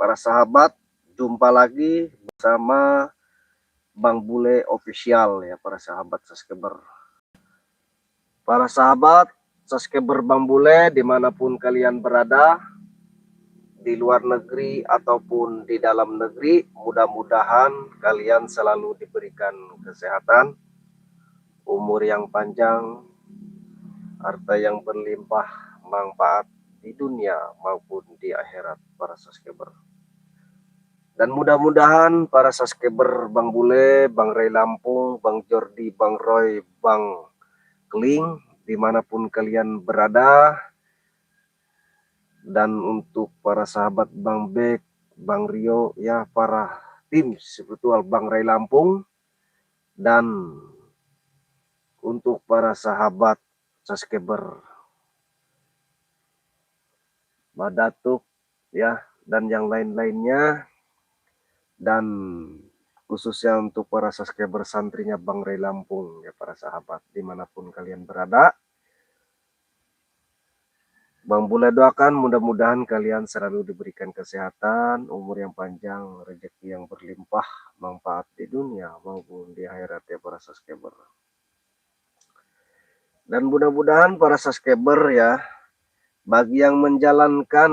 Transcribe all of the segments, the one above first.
para sahabat, jumpa lagi bersama Bang Bule Official ya para sahabat subscriber. Para sahabat subscriber Bang Bule dimanapun kalian berada, di luar negeri ataupun di dalam negeri, mudah-mudahan kalian selalu diberikan kesehatan, umur yang panjang, harta yang berlimpah, manfaat di dunia maupun di akhirat para subscriber. Dan mudah-mudahan para subscriber Bang Bule, Bang Ray Lampung, Bang Jordi, Bang Roy, Bang Kling, dimanapun kalian berada, dan untuk para sahabat Bang Bek, Bang Rio, ya para tim spiritual Bang Ray Lampung, dan untuk para sahabat subscriber Badatuk ya dan yang lain-lainnya, dan khususnya untuk para subscriber santrinya Bang Ray Lampung ya para sahabat dimanapun kalian berada, Bang Bule doakan mudah-mudahan kalian selalu diberikan kesehatan, umur yang panjang, rezeki yang berlimpah, manfaat di dunia maupun di akhirat ya para subscriber. Dan mudah-mudahan para subscriber ya, bagi yang menjalankan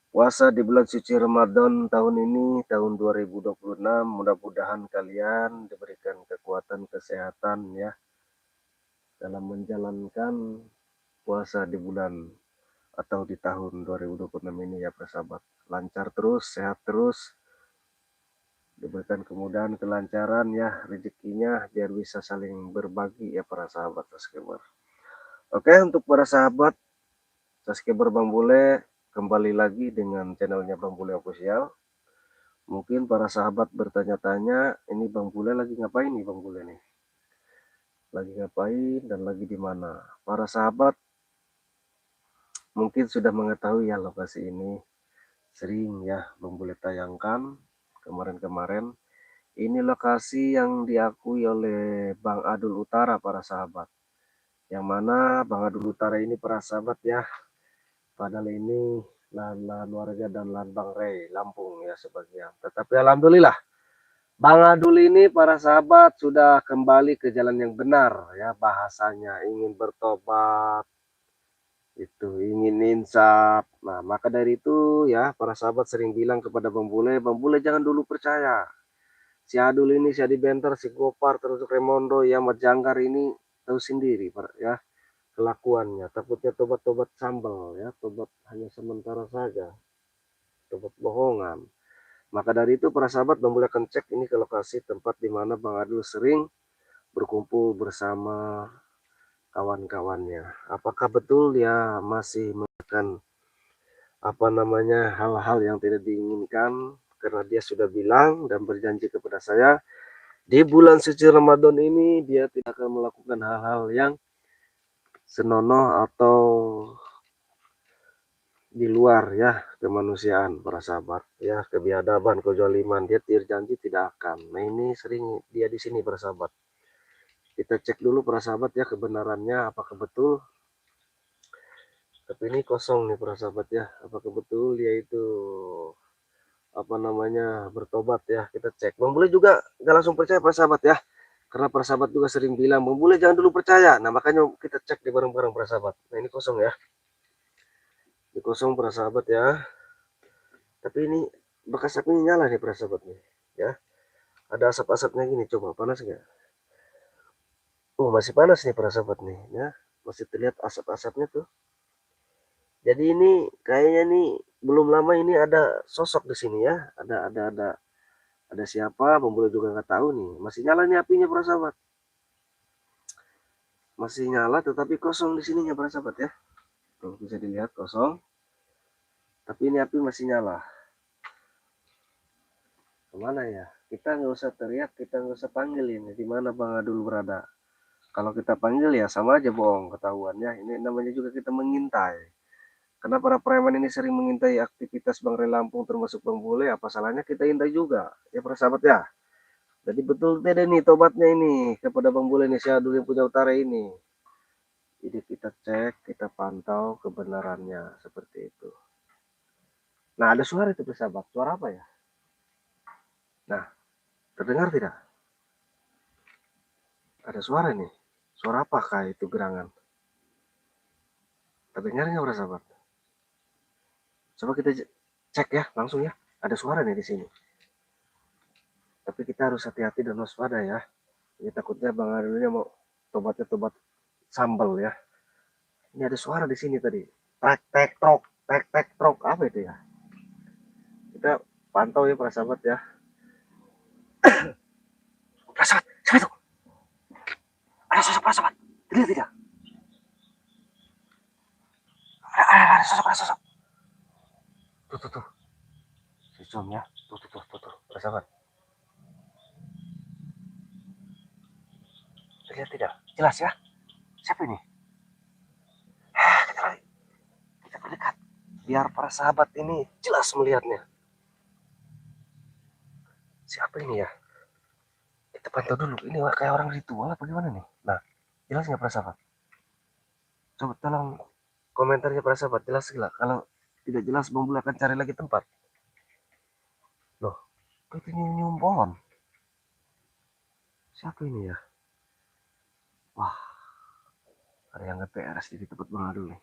puasa di bulan suci Ramadan tahun ini, tahun 2026, mudah-mudahan kalian diberikan kekuatan kesehatan ya dalam menjalankan puasa di bulan atau di tahun 2026 ini ya persahabat. Lancar terus, sehat terus, diberikan kemudahan, kelancaran ya rezekinya, biar bisa saling berbagi ya para sahabat subscriber. Oke, untuk para sahabat subscriber Bang Bule, kembali lagi dengan channelnya Bang Bule Official. Mungkin para sahabat bertanya-tanya, ini Bang Bule lagi ngapain nih Bang Bule nih? Lagi ngapain dan lagi di mana? Para sahabat mungkin sudah mengetahui ya lokasi ini, sering ya Bang Bule tayangkan kemarin-kemarin. Ini lokasi yang diakui oleh Bang Adul Utara para sahabat. Yang mana Bang Adul Utara ini para sahabat ya, padahal ini lahan-lahan warga dan lahan Bang Ray Lampung ya sebagian. Tetapi alhamdulillah Bang Adul ini para sahabat sudah kembali ke jalan yang benar ya, bahasanya ingin bertobat, itu ingin insaf. Nah maka dari itu ya para sahabat sering bilang kepada Bang Bule jangan dulu percaya. Si Adul ini, si Adi Benter, si Gopar, terus Remondo, ya Mat Jangkar ini tahu sendiri ya kelakuannya. Takutnya tobat-tobat sambal ya, tobat hanya sementara saja, tobat bohongan. Maka dari itu para sahabat Bang Bule akan cek ini ke lokasi tempat di mana Bang Adul sering berkumpul bersama kawan-kawannya. Apakah betul dia masih melakukan hal-hal yang tidak diinginkan? Karena dia sudah bilang dan berjanji kepada saya, di bulan suci Ramadan ini dia tidak akan melakukan hal-hal yang senonoh atau di luar ya kemanusiaan para sahabat ya, kebiadaban, kezaliman, dia janji tidak akan. Nah ini sering dia di sini para sahabat. Kita cek dulu para sahabat ya kebenarannya apakah betul. Tapi ini kosong nih para sahabat ya, apakah betul dia itu bertobat ya. Kita cek. Bang Bule juga nggak langsung percaya para sahabat ya, karena para sahabat juga sering bilang Bang Bule jangan dulu percaya. Nah makanya kita cek di bareng-bareng para sahabat. Nah ini kosong ya, ini kosong para sahabat ya. Tapi ini bekas apinya nyala nih para sahabat nih ya, ada asap-asapnya gini, coba panas nggak? Oh masih panas nih para sahabat nih ya, masih terlihat asap-asapnya tuh. Jadi ini kayaknya nih belum lama ini ada sosok di sini ya, ada siapa Bang Bule juga nggak tahu nih. Masih nyala nih apinya para sahabat, masih nyala tetapi kosong di sininya para sahabat ya. Tuh bisa dilihat kosong, tapi ini api masih nyala. Kemana ya? Kita nggak usah teriak, kita nggak usah panggil ini. Di mana Bang Adul berada? Kalau kita panggil ya sama aja bohong ketahuannya. Ini namanya juga kita mengintai. Karena para preman ini sering mengintai aktivitas Bang Ray Lampung termasuk Bang Bule. Apa salahnya kita intai juga ya para sahabat ya. Jadi betul tidak nih tobatnya ini kepada Bang Bule nih, si Adul yang punya utara ini. Jadi kita cek, kita pantau kebenarannya seperti itu. Nah, ada suara itu persahabat. Suara apa ya? Nah, terdengar tidak? Ada suara nih. Suara apakah itu gerangan? Terdengar nggak persahabat? Coba kita cek ya langsung ya. Ada suara nih di sini. Tapi kita harus hati-hati dan waspada ya. Ini takutnya Bang Adunya mau tobatnya tobat sambal ya. Ini ada suara di sini tadi. Tek tek trok, tek tek trok. Apa itu ya? Kita pantau ya para sahabat ya. Para sahabat, siapa itu? Ada sosok para sahabat. Tidak tidak. Ada sosok, ada sosok. Tuh tuh tuh. Si zoom ya. Tuh tuh tuh tuh tuh. Para sahabat. Terlihat tidak? Jelas ya. Siapa ini? Kita lari. Kita berdekat. Biar para sahabat ini jelas melihatnya. Siapa ini ya? Kita pantau dulu. Ini kayak orang ritual apa gimana nih? Nah, jelas nggak para sahabat? Coba tolong komentarnya para sahabat. Jelas nggak? Kalau tidak jelas, Bang Bule akan cari lagi tempat. Loh, kok itu nyium pohon? Siapa ini ya? Wah, ada yang nge-PRS di tempat Bang Adul nih.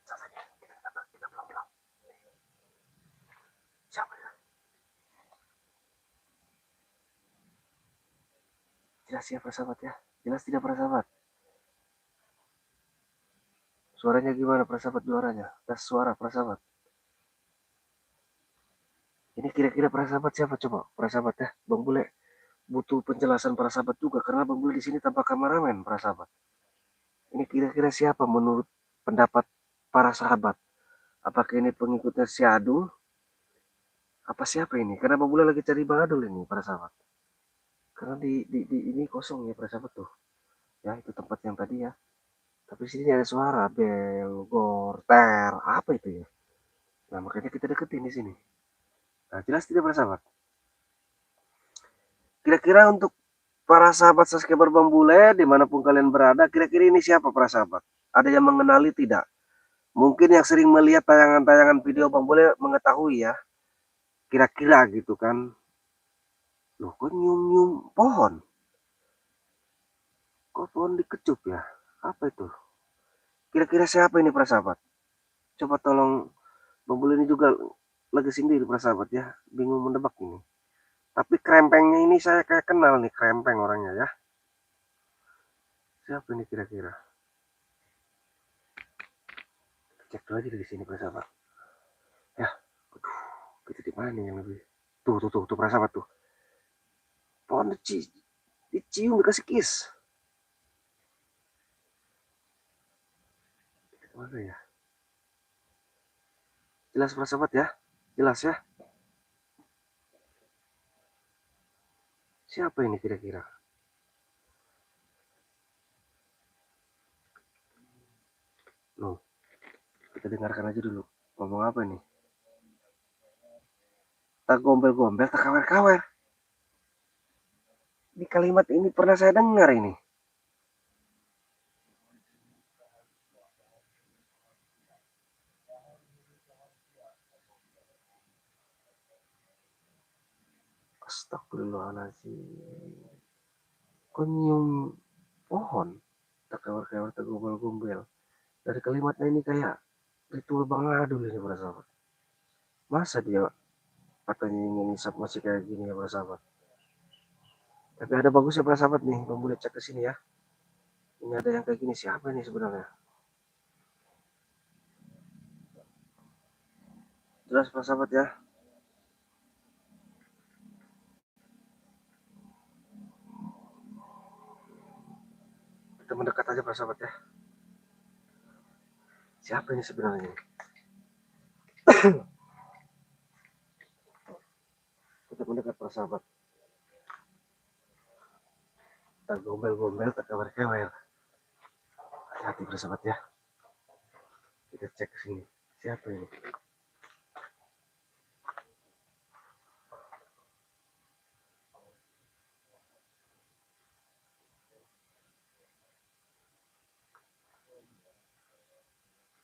Kita pelan-pelan. Siapa ya? Jelas ya para sahabat ya? Jelas tidak para sahabat? Suaranya gimana para sahabat suaranya? Tes suara para sahabat. Ini kira-kira para sahabat siapa coba? Para sahabat ya, Bang Bule butuh penjelasan para sahabat juga karena Bang Bule di sini tanpa kameramen para sahabat. Ini kira-kira siapa menurut pendapat para sahabat? Apakah ini pengikutnya si Adul? Apa siapa ini? Karena Bang Bule lagi cari Bang Adul ini para sahabat. Karena di ini kosong ya para sahabat tuh. Ya itu tempat yang tadi ya. Tapi di sini ada suara bel, gor, ter, apa itu ya? Nah makanya kita deketin di sini. Nah jelas tidak para sahabat? Kira-kira untuk para sahabat subscriber Bang Bule, dimanapun kalian berada, kira-kira ini siapa para sahabat? Ada yang mengenali tidak? Mungkin yang sering melihat tayangan-tayangan video Bang Bule mengetahui ya. Kira-kira gitu kan. Loh kok nyium-nyium pohon? Kok pohon dikecup ya? Apa itu? Kira-kira siapa ini para sahabat? Coba tolong Bang Bule ini juga lagi sendiri para sahabat ya. Bingung menebak ini. Tapi krempengnya ini saya kayak kenal nih krempeng orangnya ya. Siapa ini kira-kira? Cek dulu aja dari sini para sahabat. Ya, aduh, itu di mana yang lebih? Tuh, para sahabat tuh. Pohon dicium dikasih kiss. Mana ya? Jelas para sahabat ya? Jelas ya? Siapa ini kira-kira? Loh, kita dengarkan aja dulu. Ngomong apa ini? Tak gombel-gombel, tak kawer-kawer. Di kalimat ini pernah saya dengar ini. Astagfirullahaladzim. Kok nyium pohon? Tak kawer-kawer, tak gombel-gombel. Dari kalimatnya ini kayak ritual Bang Adul ini para sahabat. Masa dia katanya ingin ngisap masih kayak gini ya para sahabat? Tapi ada bagusnya para sahabat nih, Bang boleh cek ke sini ya. Ini ada yang kayak gini, siapa ini sebenarnya? Jelas para sahabat ya. Kita mendekat aja para sahabat ya. Siapa ini sebenarnya? Kita mendekat para sahabat. Tak gombel-gombel, tak kawer-kawer. Hati-hati para sahabat ya. Kita cek ke sini. Siapa ini?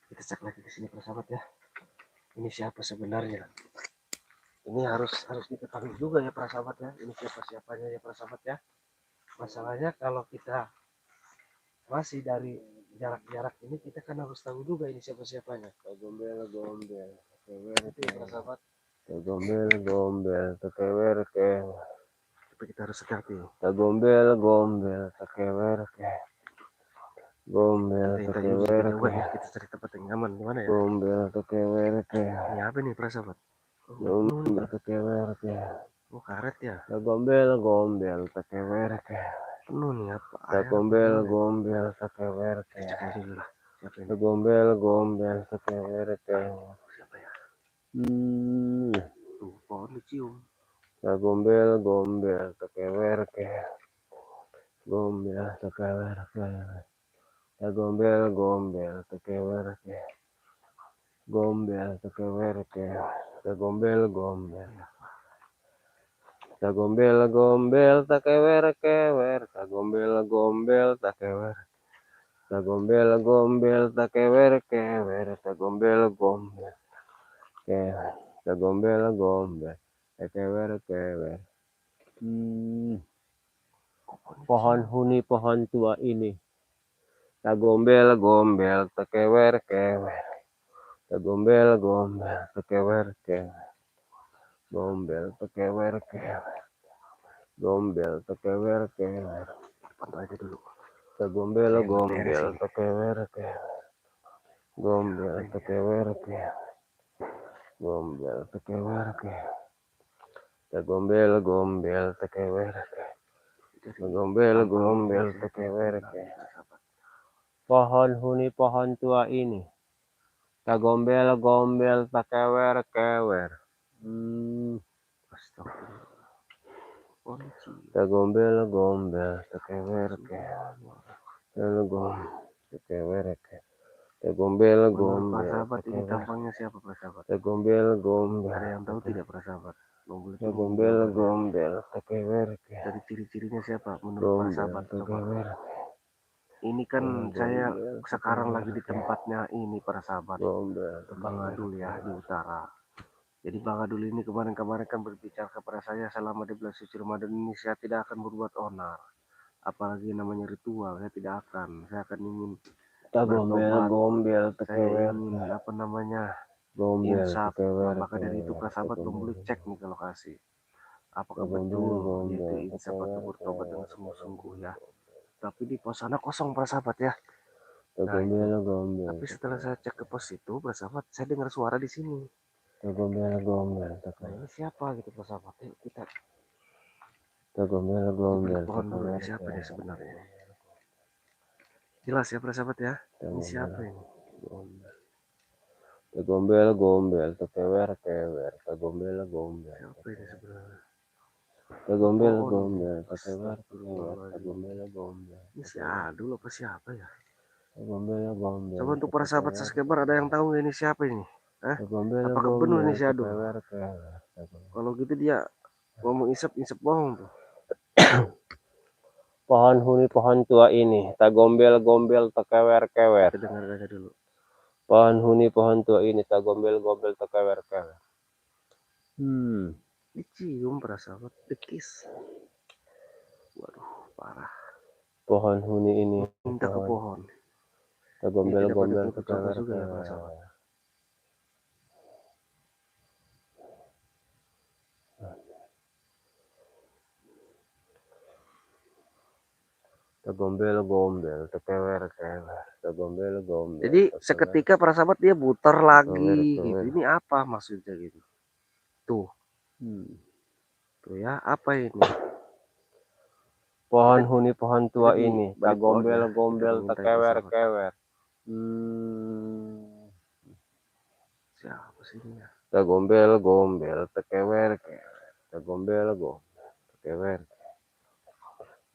Kita cek lagi ke sini para sahabat ya. ini siapa sebenarnya. Ini harus diketahui juga ya para sahabat ya, ini siapa-siapanya ya para sahabat ya. Masalahnya kalau kita masih dari jarak-jarak ini, kita kan harus tahu juga ini siapa-siapanya. Gombel gombel Itu ya para sahabat, gombel gombel tekewer ke tapi kita harus hati-hati. gombel gombel tekewer ke gombel Kita tekewer kita ke jauh ya, kita cari tempat yang aman. Gimana ya, gombel tekewer ke ini apa nih para sahabat? Oh, gombel tekewer ke oh karet ya, gombel gombel tekewer ke penuh nih apa air apa gombel gimana? gombel tekewer ke Cek aja dulu lah, siapa ini, gombel gombel tekewer ke siapa ya, hmm tuh pohon dicium. gombel gombel tekewer ke gombel tekewer ke gombel gombel tekewer ke gombel tekewer ke gombel gombel gombel gombel tekewer kewer gombel gombel tekewer gombel gombel tekewer kewer gombel gombel ke gombel gombel tekewer kewer pohon huni pohon tua ini gombel gombel tekewer kewer gombel gombel tekewer kewer gombel tekewer kewer gombel tekewer kewer Pantau aja dulu. gombel Saya nggak beres gombel ini. tekewer kewer gombel Apa ini ya? tekewer kewer gombel tekewer kewer gombel gombel tekewer Dari gombel tampangnya ini gombel saya tidak tekewer kenal kewer nih para sahabat. pohon huni pohon tua ini gombel gombel tekewer kewer Astagfirullah. Polisi. gombel gombel tekewer kewer Subhanallah. gombel tekewer kewer gombel Menurut para gombel sahabat ini tekewer tampangnya siapa para sahabat? gombel gombel Ada yang tahu tidak para sahabat? Boleh tolong gombel jawabannya. gombel tekewer Dari ciri-cirinya siapa menurut para gombel sahabat? Coba. tekewer Ini kan saya gombel sekarang tekewer lagi di tempatnya ini para sahabat. gombel Bang tekewer Adul ya di utara. Jadi Bang Adul ini kemarin-kemarin kan berbicara kepada saya, selama di bulan suci Ramadan ini saya tidak akan berbuat onar. Apalagi namanya ritual, saya tidak akan. Saya akan ingin gombel bertobat. gombel Saya tekewer ingin apa namanya gombel insaf. Nah, tekewer maka dari itu para sahabat Bang boleh cek nih ke lokasi. Apakah gombel betul yaitu gombel insaf atau tekewer bertobat dengan sungguh-sungguh ya. Tapi di pos sana kosong para sahabat ya. Nah itu. gombel gombel Tapi setelah tekewer saya cek ke pos itu, para sahabat, saya dengar suara di sini. gombel gombel Nah tekewer ini siapa gitu para sahabat? Yuk kita gombel di balik gombel pohon dulu, ini tekewer siapa ini sebenarnya ini? Jelas ya para sahabat ya. Ini siapa ini? gombel gombel tekewer kewer gombel gombel Siapa ini sebenarnya? Oh, gombel pohon ini. gombel tekewer kewer Astagfirullahaladzim. gombel gombel Ini si Adul apa siapa ya? gombel gombel Coba untuk para sahabat tekewer subscriber ada yang tahu nggak ini siapa ini? Hah? gombel Apakah benar gombel ini si Adul? tekewer kewer Kalau gitu dia ngomong isep bohong tuh. pohon huni pohon tua ini gombel gombel tekewer kewer Kita dengar aja dulu. pohon huni pohon tua ini gombel gombel tekewer kewer Dicium para sahabat, dekis. Waduh, parah. pohon huni ini Minta ke pohon. Ini gombel tidak gombel pakai coba tekewer juga ya para kewer sahabat. gombel gombel tekewer kewer gombel gombel Jadi tekewer seketika para sahabat dia putar tekewer lagi gitu. kewer Ini apa maksudnya gitu? Tuh, tuh ya, apa ini? pohon Kita, huni pohon kita tua di ini balik pohon gombel ya. Kita gombel mengintai para tekewer sahabat. kewer Siapa sih ini ya? gombel gombel tekewer kewer gombel gombel tekewer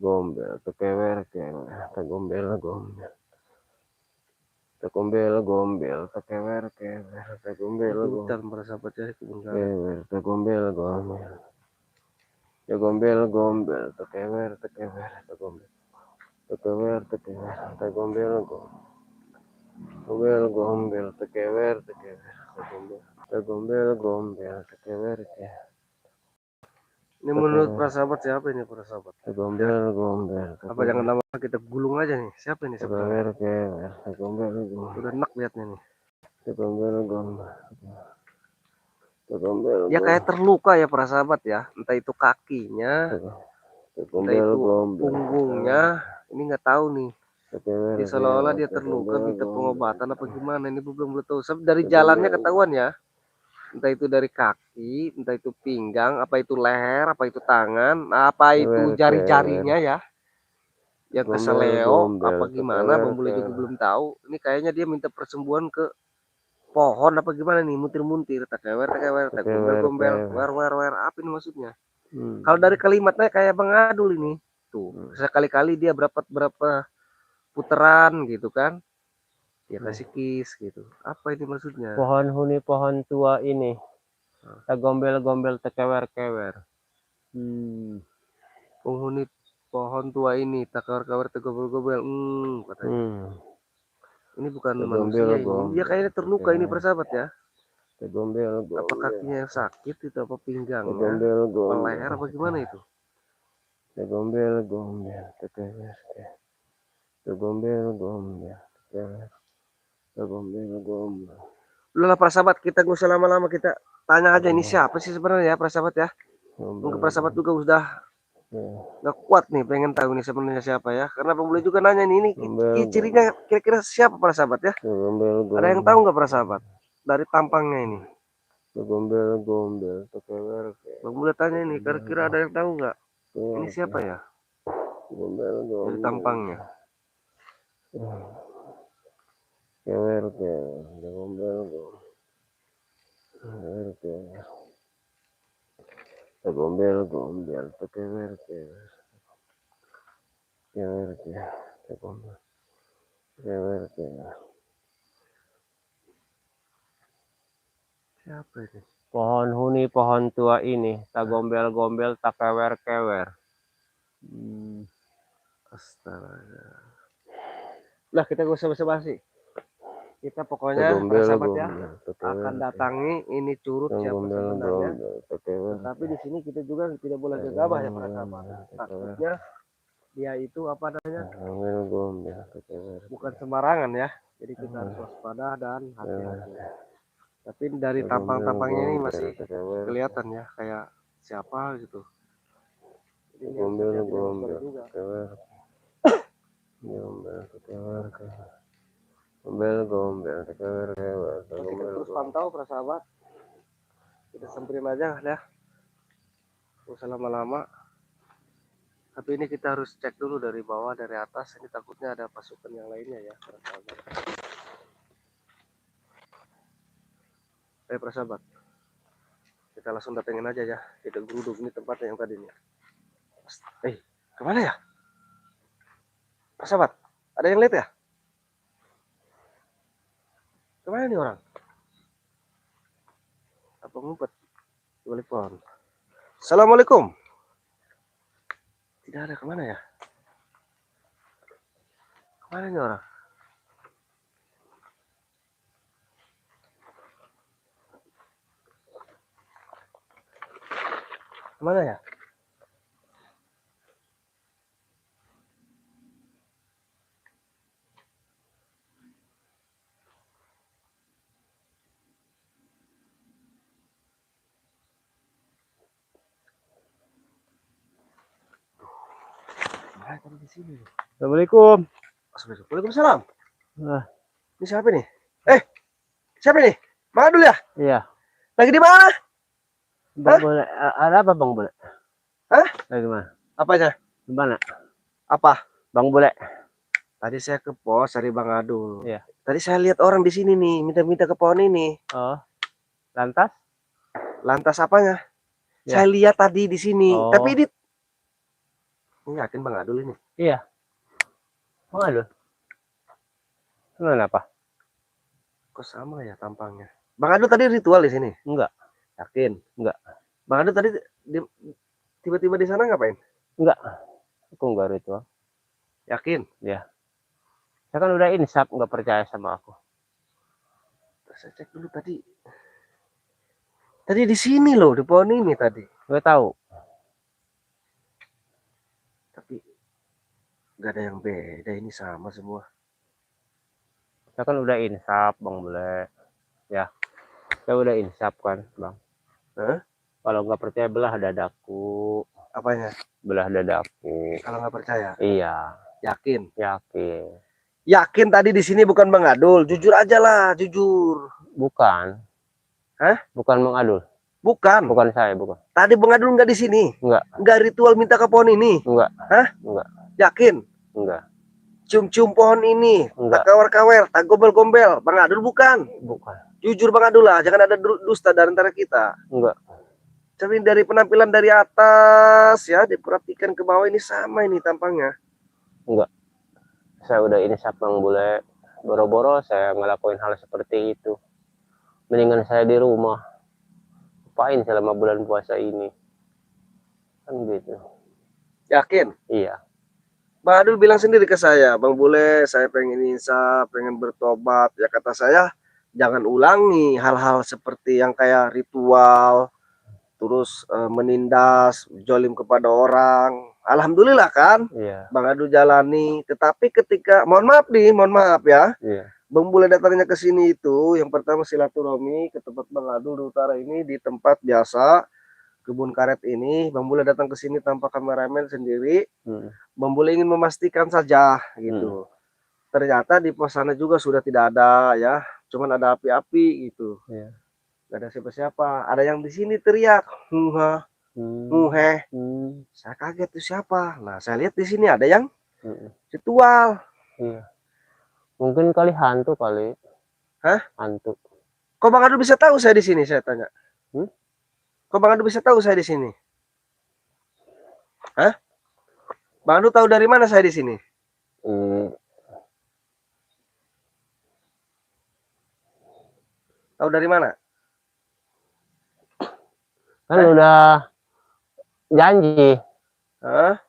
gombel tekewer kewer gombel gombel gombel gombel tekewer kewer Ini gombel di gombel hutan para sahabat ya, kebun karet. kewer gombel gombel gombel gombel tekewer tekewer gombel tekewer tekewer gombel gombel gombel tekewer tekewer gombel Gombel-gombel tekewer ke. Ini menurut para sahabat siapa ini para sahabat? Gombel-gombel Apa jangan nama kita gulung aja nih? Siapa ini sebenarnya? tekewer ke. Gombel-gombel Udah enak liatnya nih. gombel. Gombel Dia kayak terluka ya para sahabat ya. Entah itu kakinya, entah itu punggungnya. Ini nggak tahu nih. Dia seolah-olah dia terluka minta pengobatan apa gimana, ini belum tahu. Dari jalannya ketahuan ya. Entah itu dari kaki, entah itu pinggang, apa itu leher, apa itu tangan, apa itu jari-jarinya ya. Yang keseleo apa gimana, Bang Bule juga belum tahu. Ini kayaknya dia minta persembuhan ke pohon apa gimana nih, muntir-muntir, tekewer, tak gombel-gombel, wer, apa ini maksudnya? Kalau dari kalimatnya kayak Bang Adul ini. Tuh, sekali-kali dia berapa putaran gitu kan. Ya kasih kiss gitu. Apa ini maksudnya? Pohon huni pohon tua ini. Tak gombel-gombel tekewer-kewer. Penghuni pohon tua ini tak kawar-kawar tegobel-gobel. Katanya. Ini bukan manusia ini. Dia kayaknya terluka ini persahabat ya. Apa kakinya yang sakit itu, apa pinggangnya, apa leher, apa gimana itu? Gombel-gombel tekewer ke. Gombel-gombel tekewer. Gombel-gombel. Udah lah persahabat, kita gak usah lama-lama, kita tanya aja ini siapa sih sebenarnya ya persahabat ya. Mungkin persahabat juga udah nggak kuat nih pengen tahu ini sebenarnya siapa ya, karena Bang Bule juga nanya ini cirinya kira-kira siapa persahabat ya. Ada yang tahu nggak persahabat dari tampangnya ini? Gombel-gombel tekewer ke. Bang Bule tanya ini kira-kira ada yang tahu nggak ini siapa ya dari tampangnya? Kewer ke. Gombel-gombel tekewer ke. Kewer ke. Kewer ke. Siapa ini? Pohon huni pohon tua ini tak gombel-gombel tak kewer-kewer. Astaga. Nah kita gak usah basa-basi, kita pokoknya persahabat ya akan datangi ini Curut siapa sebenarnya. Tetapi di sini kita juga tidak boleh gegabah ya persahabat. Takutnya dia itu apa namanya bukan sembarangan ya. Jadi kita harus waspada dan hati-hati. Tapi dari tampang-tampangnya ini masih kelihatan ya kayak siapa gitu. Jadi ini harus hati-hati dan waspada juga. Nanti kita terus pantau persahabat. Kita samperin aja ya. Gak usah lama-lama. Tapi ini kita harus cek dulu dari bawah, dari atas. Ini takutnya ada pasukan yang lainnya ya persahabat. Persahabat, kita langsung datengin aja ya. Kita geruduk ini tempatnya yang tadi nih. Kemana ya? Persahabat, ada yang lihat ya? Kemana nih orang? Apa ngumpet di balik pohon? Assalamualaikum. Tidak ada, kemana ya? Kemana nih orang? Kemana ya? Di sini. Assalamualaikum. Waalaikumsalam. Nah. Ini siapa nih? Siapa nih? Bang Adul ya? Iya. Lagi di mana? Bang Bule, ada apa Bang Bule? Hah? Lagi mana? Apanya? Di mana? Apa? Bang Bule. Tadi saya ke pos cari Bang Adul. Iya. Tadi saya lihat orang di sini nih, minta-minta ke pohon ini. Oh. Lantas? Lantas apanya? Ya. Saya lihat tadi di sini. Oh. Tapi ini yakin Bang Adul ini? Iya. Bang Adul. Kenapa? Kok sama ya tampangnya? Bang Adul tadi ritual di sini? Enggak. Yakin? Enggak. Bang Adul tadi tiba-tiba di sana ngapain? Enggak. Aku enggak ritual. Yakin? Ya. Saya kan udah insaf, enggak percaya sama aku. Terus saya cek dulu tadi. Tadi di sini loh, di pohon ini tadi. Nggak tahu. Tapi nggak ada yang beda, ini sama semua. Saya kan udah insap, Bang Bule. Ya, saya udah insap kan, Bang. Hah? Kalau nggak percaya belah dadaku. Apanya? Belah dadaku. Kalau nggak percaya? Iya, Yakin? yakin. Yakin tadi di sini bukan Bang Adul? Jujur aja lah, jujur. Bukan. Hah? Bukan Bang Adul. Bukan. Bukan saya, bukan. Tadi Bang Adul nggak di sini? Enggak. Nggak ritual minta ke pohon ini? Enggak. Hah? Enggak. Yakin? Enggak. Cium-cium pohon ini, tak Enggak. kawer-kawer, tak gombel-gombel. Bang Adul bukan? Bukan. Jujur Bang Adul lah, jangan ada dusta di antara kita. Enggak. Tapi dari penampilan dari atas ya, diperhatikan ke bawah ini sama ini tampangnya. Enggak. Saya udah insap Bang Bule. Boro-boro saya ngelakuin hal seperti itu. Mendingan saya di rumah. Apain selama bulan puasa ini? Kan gitu. Yakin? Iya. Bang Adul bilang sendiri ke saya, Bang Bule, saya pengen insaf, pengen bertobat. Ya kata saya, jangan ulangi hal-hal seperti yang kayak ritual, terus menindas, jolim kepada orang. Alhamdulillah kan, Iya. Bang Adul jalani. Tetapi ketika, mohon maaf ya, Iya. Bang Bule datangnya ke sini itu, yang pertama silaturahmi ke tempat Bang Adul di utara ini, di tempat biasa, kebun karet ini. Bang Bule datang ke sini tanpa kameramen sendiri. Bang Bule ingin memastikan saja gitu. Ternyata di pos sana juga sudah tidak ada ya, cuman ada api-api gitu. Iya. Gak ada siapa-siapa. Ada yang di sini teriak, huha, huhe. Saya kaget tuh siapa. Nah, saya lihat di sini ada yang ritual. Iya. Mungkin kali hantu kali. Hah? Hantu. Kok Bang Adul bisa tahu saya di sini? Saya tanya. Hmm? Kok Bang Adul bisa tahu saya di sini? Hah? Bang Adul tahu dari mana saya di sini? Tahu dari mana? Kan udah janji. Hah?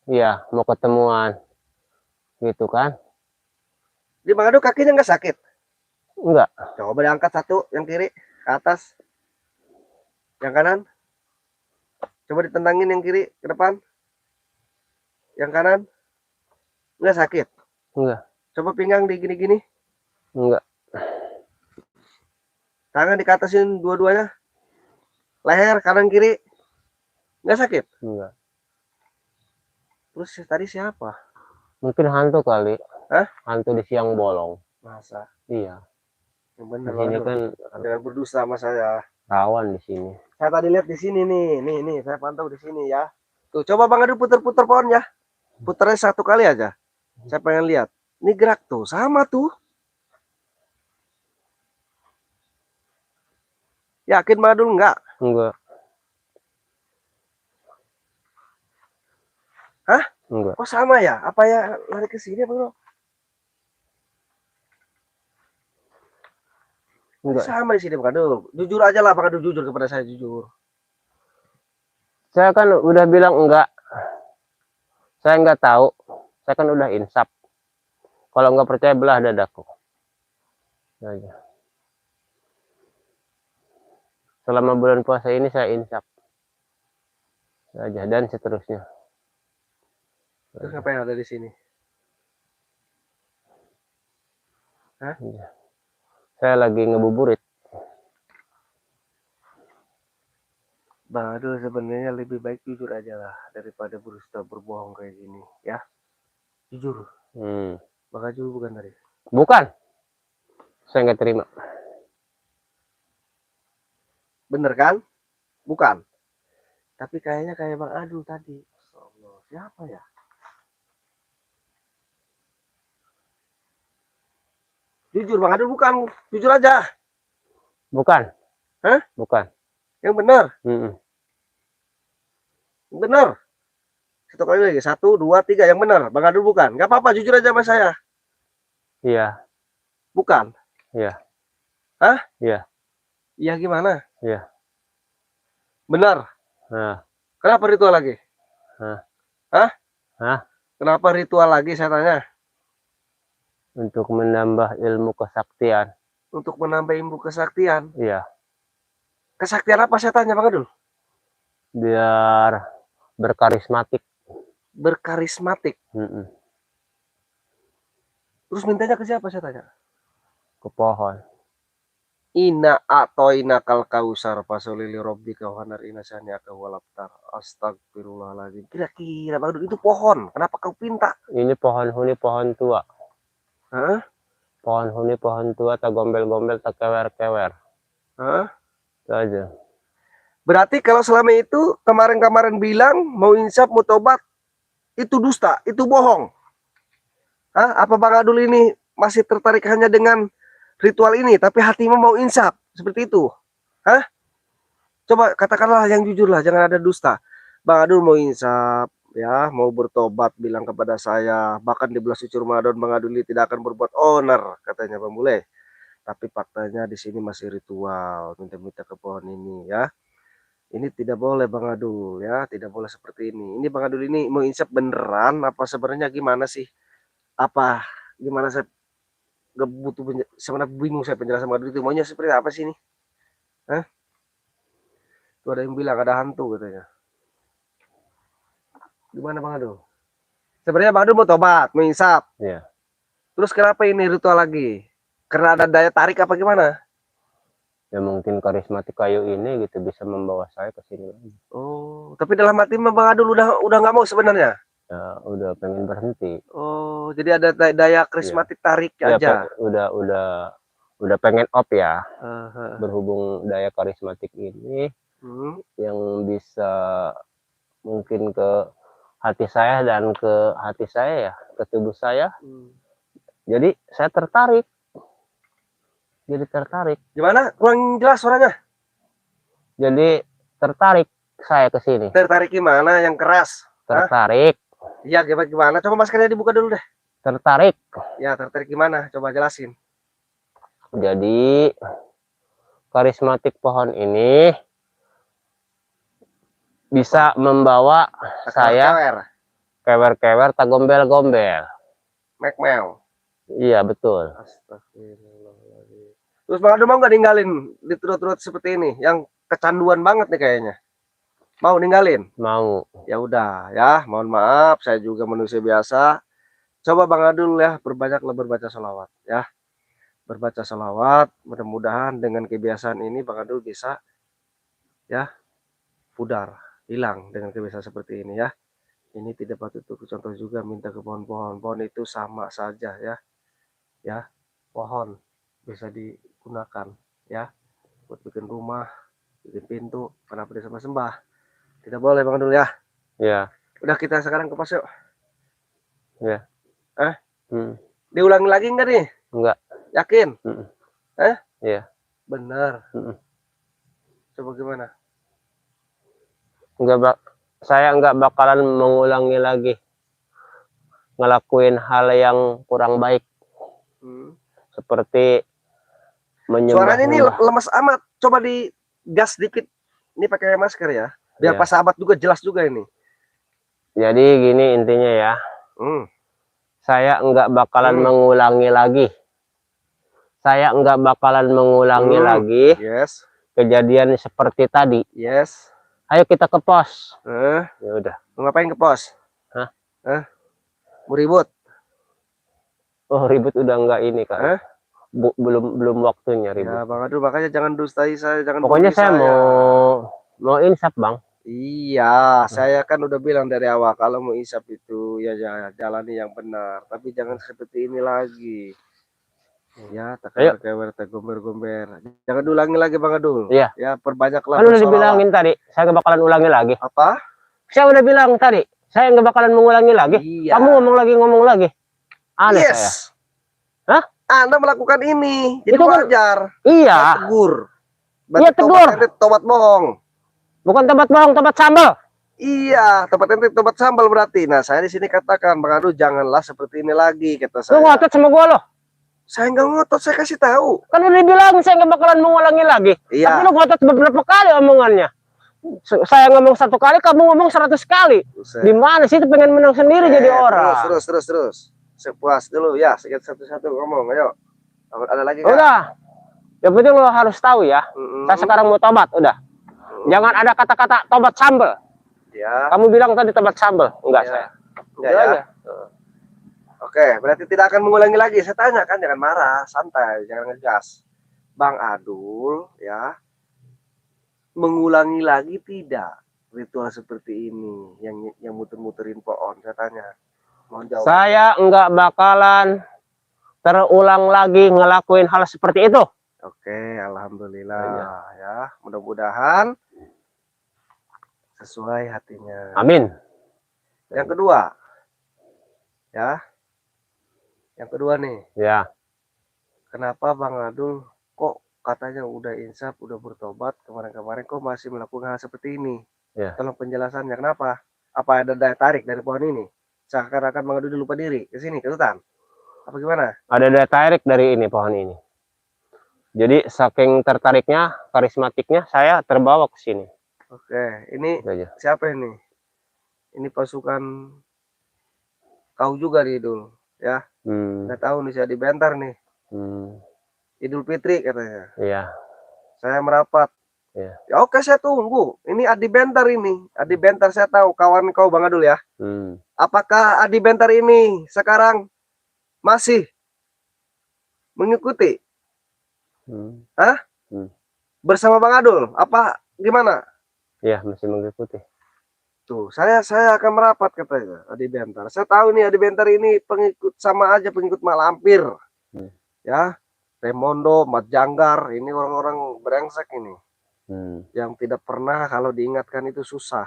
Iya, mau ketemuan. Gitu kan? Di Bang Adul kakinya nggak sakit? Enggak. Coba diangkat satu, yang kiri ke atas. Yang kanan. Coba ditendangin yang kiri ke depan. Yang kanan. Nggak sakit? Enggak. Coba pinggang di gini-gini. Enggak. Tangan dikatasin dua-duanya. Leher kanan kiri. Nggak sakit? Enggak. Terus tadi siapa? Mungkin hantu kali. Hah? Hantu di siang bolong. Masa? Iya. Yang Di bener sini kan jangan berdusta sama saya. rawan di sini. Saya tadi lihat di sini nih, saya pantau di sini ya. Tuh, coba Bang Adu puter-puter pohon ya. Puternya satu kali aja. Saya pengen lihat. Ini gerak tuh, sama tuh. Yakin Bang Adul enggak? Enggak. Hah? Enggak. Kok sama ya? Apa ya lari ke sini Bang? Enggak. Sama di sini Bang Adul. Jujur aja lah Bang Adul, jujur kepada saya, jujur. Saya kan udah bilang enggak. Saya enggak tahu. Saya kan udah insap. Kalau enggak percaya belah dadaku. Aja. Selama bulan puasa ini saya insap. Aja dan seterusnya. Terus apa yang ada di sini? Hah? Iya. Saya lagi ngebuburit. Bang Adul sebenarnya lebih baik jujur aja lah daripada berusaha berbohong kayak gini ya. Jujur. Bang Adul bukan tadi. Bukan. Saya nggak terima. Bener kan? Bukan. Tapi kayaknya kayak Bang Adul tadi. Allah, siapa ya? Jujur Bang Adul bukan. Jujur aja. Bukan. Hah? Bukan. Yang benar. Yang benar. Satu kali lagi. 1, 2, 3. Yang benar. Bang Adul bukan. Gak apa-apa. Jujur aja sama saya. Iya. Bukan. Iya. Hah? Iya. Iya gimana? Iya. Benar. Nah. Kenapa ritual lagi? Hah? Hah? Kenapa ritual lagi saya tanya? Untuk menambah ilmu kesaktian. Untuk menambah ilmu kesaktian. Iya. Kesaktian apa setannya Bang Adul? Biar berkarismatik. Berkarismatik. Mm-mm. Terus mintanya ke siapa setannya? Ke pohon. Ina atoina kal kausar fasolili robbika wanar inasani aka walabtar. Astagfirullahaladzim. Kira-kira Bang Adul itu pohon. Kenapa kau pinta? Ini pohon huni, pohon tua. Hah? Pohon huni, pohon tua, tak gombel-gombel, tak kewer-kewer. Hah? Itu aja. Berarti kalau selama itu kemarin-kemarin bilang mau insaf, mau tobat, itu dusta, itu bohong. Hah? Apa Bang Adul ini masih tertarik hanya dengan ritual ini, tapi hatimu mau insaf, seperti itu? Hah? Coba katakanlah yang jujur lah, jangan ada dusta. Bang Adul mau insaf, ya, mau bertobat, bilang kepada saya, bahkan di bulan suci Ramadan Bang Adul ini tidak akan berbuat onar, katanya Bang Bule. Tapi faktanya di sini masih ritual, minta-minta ke pohon ini, ya. Ini tidak boleh Bang Adul, ya, tidak boleh seperti ini. Ini Bang Adul ini mau insaf beneran apa sebenarnya gimana sih? Apa gimana saya gak butuh sebenarnya bingung saya penjelasan Bang Adul itu maunya seperti apa sih ini? Hah? Tuh ada yang bilang ada hantu katanya. Gimana Bang Adul? Sebenarnya Bang Adul mau tobat, mau insaf. Ya. Terus kenapa ini ritual lagi? Karena ada daya tarik apa gimana? Ya mungkin karismatik kayu ini gitu bisa membawa saya ke sini lagi. Oh, tapi dalam hati Bang Adul udah nggak mau sebenarnya. Ya udah pengen berhenti. Oh, jadi ada daya karismatik tarik Ya, aja. udah pengen off ya. Uh, Berhubung daya karismatik ini yang bisa mungkin ke hati saya dan ke hati saya ya, ke tubuh saya. Jadi saya tertarik. Jadi tertarik. Gimana? Kurang jelas suaranya. Jadi tertarik saya ke sini. Tertarik gimana? Yang keras. Tertarik. Iya, gimana? Coba maskernya dibuka dulu deh. Tertarik. Ya, tertarik gimana? Coba jelasin. Jadi karismatik pohon ini bisa membawa saya kewer-kewer, tak gombel-gombel. Mek-mew. Iya, betul. Astagfirullahaladzim. Terus Bang Adul mau nggak ninggalin di turut-turut seperti ini? Yang kecanduan banget nih kayaknya. Mau ninggalin? Mau. Ya udah ya, mohon maaf saya juga manusia biasa. Coba Bang Adul ya, berbanyaklah berbaca sholawat ya. Berbaca sholawat, mudah-mudahan dengan kebiasaan ini Bang Adul bisa ya pudar, hilang dengan kebiasaan seperti ini ya. Ini tidak patut untuk contoh juga minta ke pohon-pohon. Pohon itu sama saja ya. Ya, pohon bisa digunakan ya buat bikin rumah, bikin pintu, kenapa disembah-sembah? Tidak boleh Bang Adul ya. Ya. Udah kita sekarang ke pos yuk. Ya. Diulangi lagi enggak nih? Enggak. Yakin? Iya. Benar. Coba gimana? Saya enggak bakalan mengulangi lagi ngelakuin hal yang kurang baik. Seperti menyembah. Suaranya ini lemas amat. Coba di gas dikit. Ini pakai masker ya. Biar pas sahabat juga jelas juga ini. Jadi gini intinya ya. Saya enggak bakalan mengulangi lagi. Saya enggak bakalan mengulangi lagi kejadian seperti tadi. Ayo kita ke pos. Ya udah. Ngapain ke pos? Hah? Mau ribut? Oh, ribut udah enggak ini kan. Belum waktunya ribut. Ya Bang Adul, makanya jangan dustai saya, jangan. Pokoknya saya mau insaf Bang. Iya, saya kan udah bilang dari awal kalau mau insaf itu ya jalani yang benar, tapi jangan seperti ini lagi. Ya, tak kewer, tak gomber-gomber. Jangan diulangi lagi Bang Adul. Iya. Ya, perbanyaklah. Kan udah dibilangin tadi, saya nggak bakalan ulangi lagi. Apa? Saya udah bilang tadi, saya nggak bakalan mengulangi lagi. Iya. Kamu ngomong lagi. Aneh saya. Hah? Anda melakukan ini, jadi itu wajar. Iya. Tegur. Iya tegur. Tobat bohong. Bukan tobat bohong, tobat sambal. Iya, tobat sambal berarti. Nah, saya di sini katakan, Bang Adul janganlah seperti ini lagi, kata saya. Lu ngotot sama gua loh. Saya nggak ngotot, saya kasih tahu. Kan udah bilang saya nggak bakalan mengulangi lagi. Iya. Tapi lu ngotot beberapa kali omongannya. Saya ngomong 1 kali, kamu ngomong 100 kali. Di mana sih itu pengen menang sendiri jadi orang? Terus. Sepuas dulu ya, satu-satu ngomong, ayo. Ada lagi kan? Udah. Yang penting lo harus tahu ya. Saya sekarang mau tobat, udah. Jangan ada kata-kata tobat sambel. Ya. Kamu bilang tadi tobat sambel, enggak Ya. saya. Ya, Udah ya. aja. Oke, berarti tidak akan mengulangi lagi. Saya tanya kan, jangan marah, santai, jangan ngegas. Bang Adul, ya, mengulangi lagi tidak ritual seperti ini yang muter-muterin pohon? Saya tanya. Mohon jawab. Saya enggak bakalan terulang lagi ngelakuin hal seperti itu. Oke, alhamdulillah ya. Mudah-mudahan sesuai hatinya. Amin. Yang kedua, ya. Yang kedua nih, Ya. kenapa Bang Adul kok katanya udah insaf, udah bertobat, kemarin-kemarin kok masih melakukan hal seperti ini? Ya. Tolong penjelasannya, kenapa? Apa ada daya tarik dari pohon ini? Seakan-akan Bang Adul lupa diri ke sini, ke hutan. Apa gimana? Ada daya tarik dari ini pohon ini. Jadi saking tertariknya, karismatiknya, saya terbawa ke sini. Oke, ini Itu aja. siapa ini? Ini pasukan kau juga nih Dul, ya. Nggak tahu nih saya dibentar nih. Idul Fitri katanya. Iya. Saya merapat. Iya. Ya oke, saya tunggu. Ini Adi Bentar ini. Adi Bentar saya tahu kawan kau Bang Adul ya. Apakah Adi Bentar ini sekarang masih mengikuti? Hah? Bersama Bang Adul? Apa gimana? Iya, masih mengikuti. Tuh, saya akan merapat katanya Adi Bentar. Saya tahu nih Adi Bentar ini pengikut sama aja pengikut Mak Lampir. Ya, Remondo, Mat Janggar, ini orang-orang brengsek ini. Yang tidak pernah kalau diingatkan itu susah.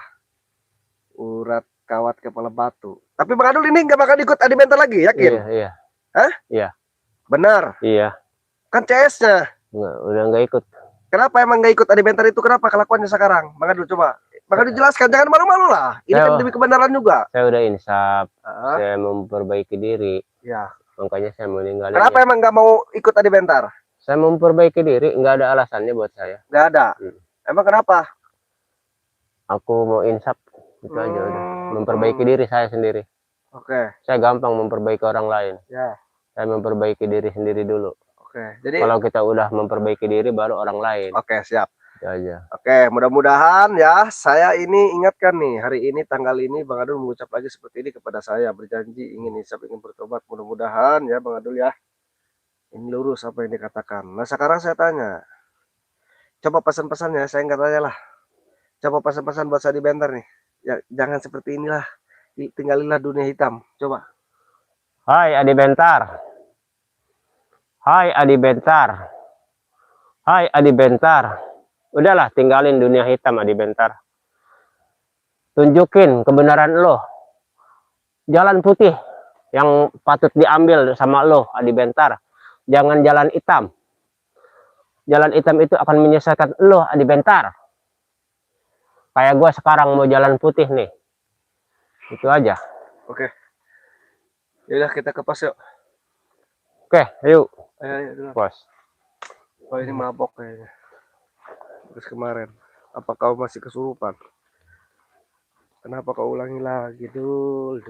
Urat kawat kepala batu. Tapi Bang Adul ini nggak bakal ikut Adi Bentar lagi, yakin? Iya, iya. Hah? Iya. Benar. Iya. Kan CS-nya. Udah nggak ikut. Kenapa emang nggak ikut Adi Bentar itu? Kenapa kelakuannya sekarang? Bang Adul coba. Bang Adul jelaskan, jangan malu-malu lah. Ini kan demi kebenaran juga. Saya udah insaf. Saya memperbaiki diri. Ya. Makanya saya meninggalin. Kenapa emang nggak mau ikut Adi Bentar? Saya memperbaiki diri, nggak ada alasannya buat saya. Nggak ada. Emang kenapa? Aku mau insaf, itu aja udah. Memperbaiki diri saya sendiri. Oke. Saya gampang memperbaiki orang lain. Ya. Saya memperbaiki diri sendiri dulu. Oke. Jadi kalau kita udah memperbaiki diri, baru orang lain. Oke, siap. Itu aja. Oke, mudah-mudahan ya saya ini ingatkan nih, hari ini tanggal ini Bang Adul mengucap lagi seperti ini kepada saya, berjanji ingin insaf, ingin bertobat. Mudah-mudahan ya Bang Adul ya, ini lurus apa yang dikatakan. Nah sekarang saya tanya, coba pesan-pesannya, saya nggak tanya lah. Coba pesan-pesan buat saya di Bentar nih, ya jangan seperti inilah, tinggalilah dunia hitam. Coba. Hai Adi Bentar. Hai Adi Bentar. Hai Adi Bentar. Udahlah, tinggalin dunia hitam Adi Bentar. Tunjukin kebenaran lo. Jalan putih yang patut diambil sama lo Adi Bentar. Jangan jalan hitam. Jalan hitam itu akan menyesatkan lo Adi Bentar. Kayak gue sekarang mau jalan putih nih. Itu aja. Oke. Yaudah kita ke pos yuk. Oke, yuk. Ayo Pos. Oh ini mabok kayaknya. Terus kemarin. Apa kau masih kesurupan? Kenapa kau ulangi lagi? Dul.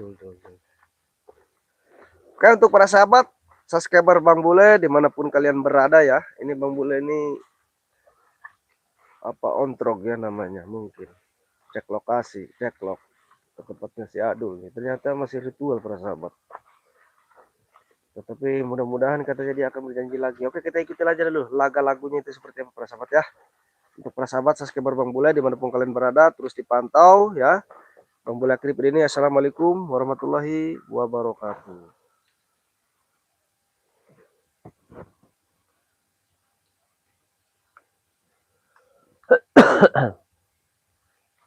Oke, untuk para sahabat, subscriber Bang Bule dimanapun kalian berada ya. Ini Bang Bule ini apa ontrog ya namanya mungkin. Cek lokasi, cek log ke tempatnya si Adul nih. Ternyata masih ritual para sahabat. Tetapi mudah-mudahan katanya dia akan berjanji lagi. Oke, kita ikuti aja dulu lagunya itu seperti apa para sahabat ya. Untuk para sahabat subscriber Bang Bule dimanapun kalian berada, terus dipantau ya. Bang Bule Krip ini, assalamualaikum warahmatullahi wabarakatuh.